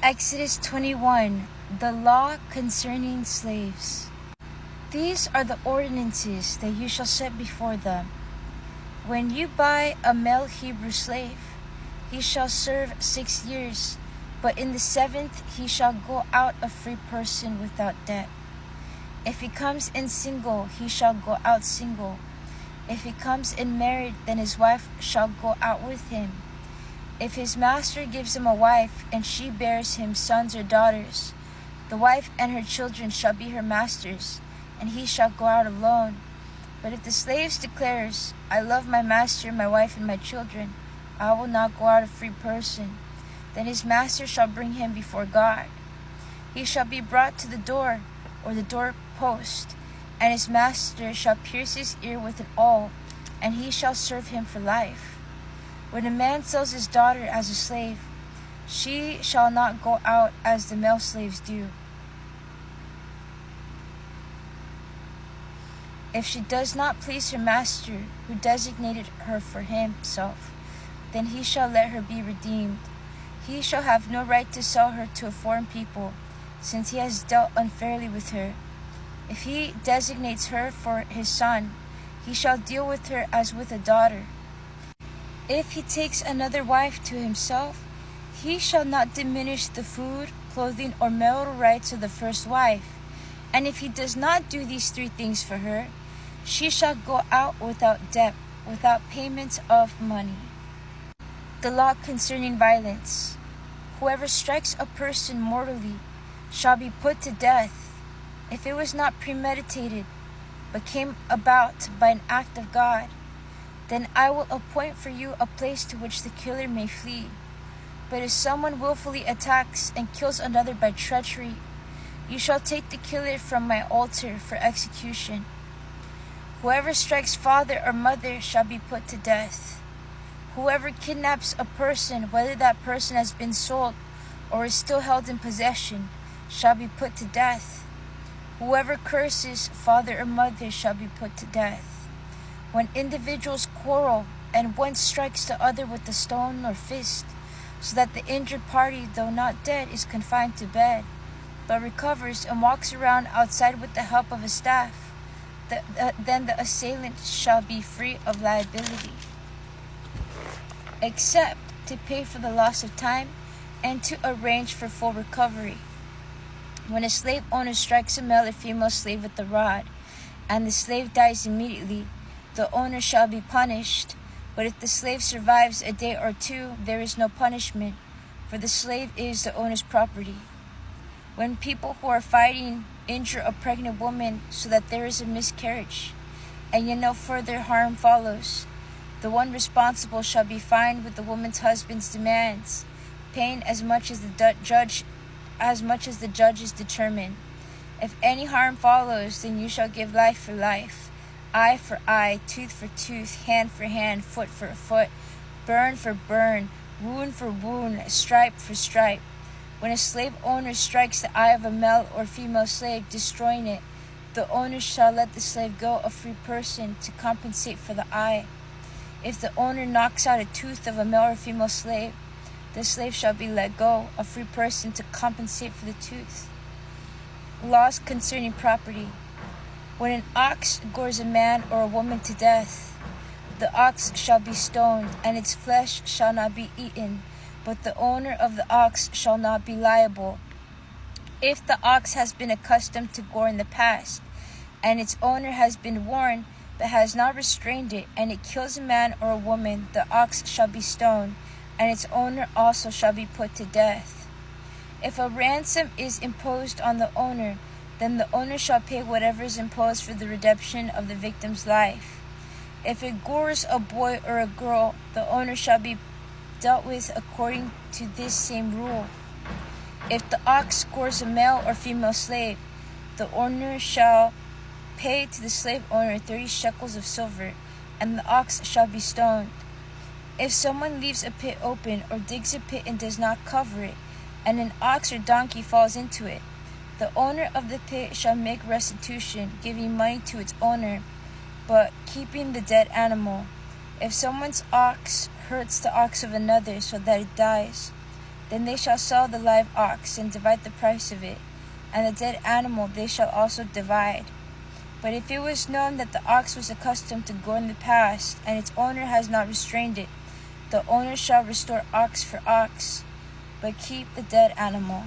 Exodus 21, the law concerning slaves. These are the ordinances that you shall set before them. When you buy a male Hebrew slave, he shall serve 6 years, but in the 7th he shall go out a free person without debt. If he comes in single, he shall go out single. If he comes in married, then his wife shall go out with him. If his master gives him a wife, and she bears him sons or daughters, the wife and her children shall be her master's, and he shall go out alone. But if the slave declares, I love my master, my wife, and my children, I will not go out a free person, then his master shall bring him before God. He shall be brought to the door, or the doorpost, and his master shall pierce his ear with an awl, and he shall serve him for life. When a man sells his daughter as a slave, she shall not go out as the male slaves do. If she does not please her master, who designated her for himself, then he shall let her be redeemed. He shall have no right to sell her to a foreign people, since he has dealt unfairly with her. If he designates her for his son, he shall deal with her as with a daughter. If he takes another wife to himself, he shall not diminish the food, clothing, or marital rights of the first wife. And if he does not do these 3 things for her, she shall go out without debt, without payment of money. The law concerning violence. Whoever strikes a person mortally shall be put to death. If it was not premeditated, but came about by an act of God, then I will appoint for you a place to which the killer may flee. But if someone willfully attacks and kills another by treachery, you shall take the killer from my altar for execution. Whoever strikes father or mother shall be put to death. Whoever kidnaps a person, whether that person has been sold or is still held in possession, shall be put to death. Whoever curses father or mother shall be put to death. When individuals quarrel and one strikes the other with a stone or fist, so that the injured party, though not dead, is confined to bed, but recovers and walks around outside with the help of a staff, then the assailant shall be free of liability, except to pay for the loss of time and to arrange for full recovery. When a slave owner strikes a male or female slave with a rod, and the slave dies immediately, the owner shall be punished. But if the slave survives a day or 2, there is no punishment, for the slave is the owner's property. When people who are fighting injure a pregnant woman so that there is a miscarriage, and yet no further harm follows, the one responsible shall be fined with the woman's husband's demands, paying as much as the judges determine. If any harm follows, then you shall give life for life, eye for eye, tooth for tooth, hand for hand, foot for foot, burn for burn, wound for wound, stripe for stripe. When a slave owner strikes the eye of a male or female slave, destroying it, the owner shall let the slave go a free person to compensate for the eye. If the owner knocks out a tooth of a male or female slave, the slave shall be let go, a free person to compensate for the tooth. Laws concerning property. When an ox gores a man or a woman to death, the ox shall be stoned, and its flesh shall not be eaten, but the owner of the ox shall not be liable. If the ox has been accustomed to gore in the past, and its owner has been warned but has not restrained it, and it kills a man or a woman, the ox shall be stoned, and its owner also shall be put to death. If a ransom is imposed on the owner, then the owner shall pay whatever is imposed for the redemption of the victim's life. If it gores a boy or a girl, the owner shall be dealt with according to this same rule. If the ox gores a male or female slave, the owner shall pay to the slave owner 30 shekels of silver, and the ox shall be stoned. If someone leaves a pit open or digs a pit and does not cover it, and an ox or donkey falls into it, the owner of the pit shall make restitution, giving money to its owner, but keeping the dead animal. If someone's ox hurts the ox of another so that it dies, Then they shall sell the live ox, and divide the price of it, and the dead animal they shall also divide. But if it was known that the ox was accustomed to go in the past, and its owner has not restrained it, the owner shall restore ox for ox, but keep the dead animal.